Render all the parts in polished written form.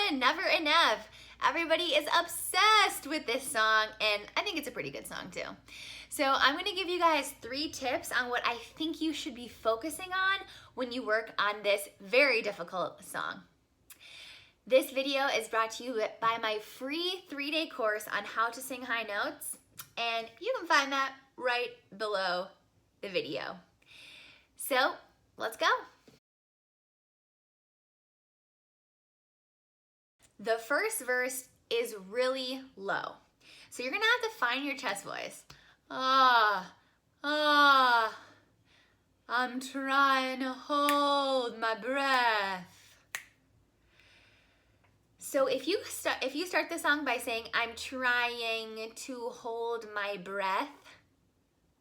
Showman, Never Enough. Everybody is obsessed with this song, and I think it's a pretty good song too. So I'm gonna give you guys 3 tips on what I think you should be focusing on when you work on this very difficult song. This video is brought to you by my free 3-day course on how to sing high notes, and you can find that right below the video. So let's go. The first verse is really low. So you're gonna have to find your chest voice. I'm trying to hold my breath. So if you start the song by saying, I'm trying to hold my breath,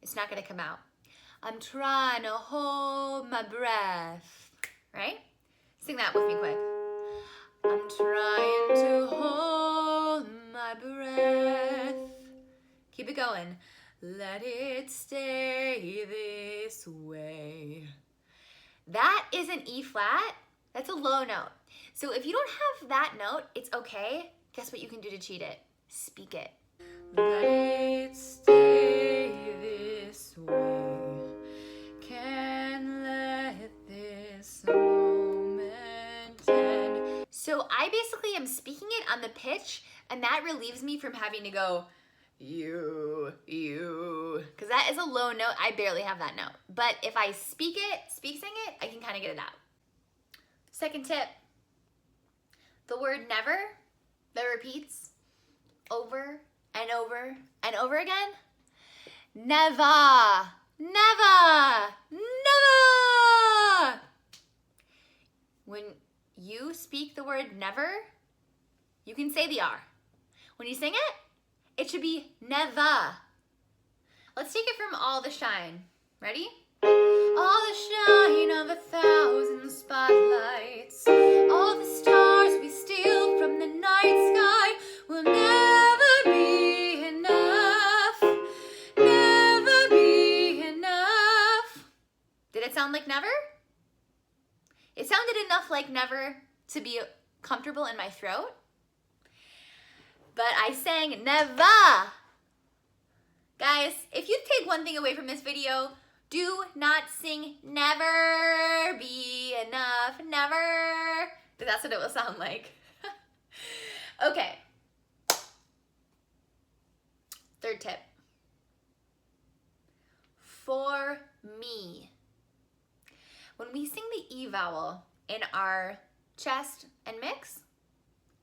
it's not gonna come out. I'm trying to hold my breath, right? Sing that with me quick. I'm trying to hold my breath. Keep it going. Let it stay this way. That is an E flat. That's a low note. So if you don't have that note, it's okay. Guess what you can do to cheat it? Speak it. Let it stay this way. Can't let this moment end. So I basically am speaking it on the pitch, and that relieves me from having to go, you, because that is a low note. I barely have that note. But if I sing it, I can kind of get it out. Second tip, the word never that repeats over and over and over again. Never, never, never. When you speak the word never, you can say the R. When you sing it, it should be never. Let's take it from All the Shine. Ready? All the shine of 1,000 spotlights, all the stars we steal from the night sky will never be enough, never be enough. Did it sound like never? It sounded enough like never to be comfortable in my throat, but I sang never. Guys, if you take one thing away from this video, do not sing never be enough, never. That's what it will sound like. Okay. Third tip. For me. When we sing the E vowel in our chest and mix,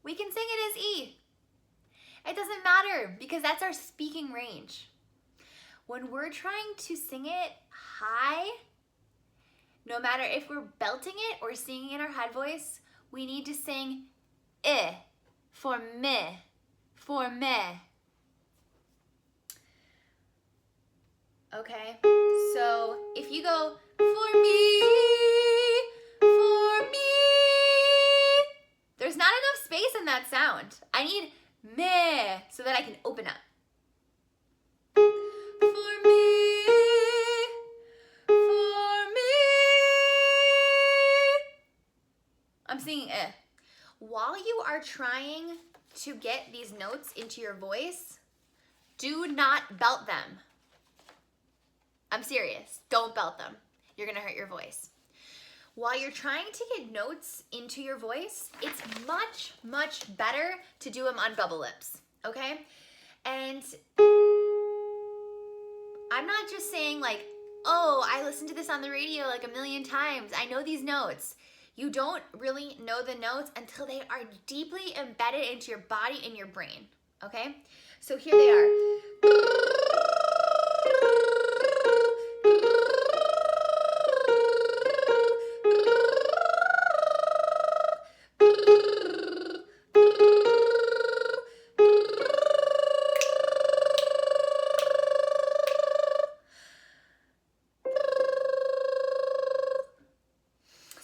we can sing it as E. It doesn't matter because that's our speaking range. When we're trying to sing it high, no matter if we're belting it or singing in our head voice, we need to sing I for me, for me. Okay, so if you go for me, there's not enough space in that sound. I need me so that I can open up. For me, I'm singing eh. While you are trying to get these notes into your voice, do not belt them. I'm serious, don't belt them. You're gonna hurt your voice. While you're trying to get notes into your voice, it's much, much better to do them on bubble lips, okay? And I'm not just saying like, oh, I listened to this on the radio like 1,000,000 times. I know these notes. You don't really know the notes until they are deeply embedded into your body and your brain, okay? So here they are.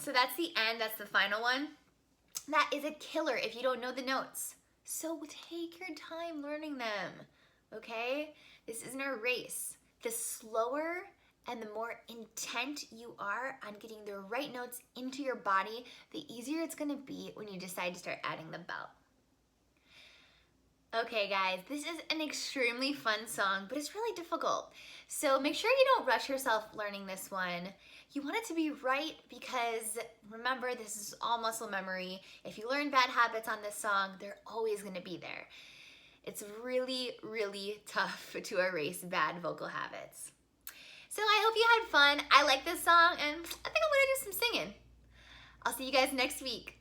So that's the end, that's the final one. That is a killer if you don't know the notes. So take your time learning them, okay? This isn't a race. The slower and the more intent you are on getting the right notes into your body, the easier it's gonna be when you decide to start adding the belt. Okay guys, this is an extremely fun song, but it's really difficult. So make sure you don't rush yourself learning this one. You want it to be right because remember, this is all muscle memory. If you learn bad habits on this song, they're always gonna be there. It's really, really tough to erase bad vocal habits. So I hope you had fun. I like this song and I think I'm gonna do some singing. I'll see you guys next week.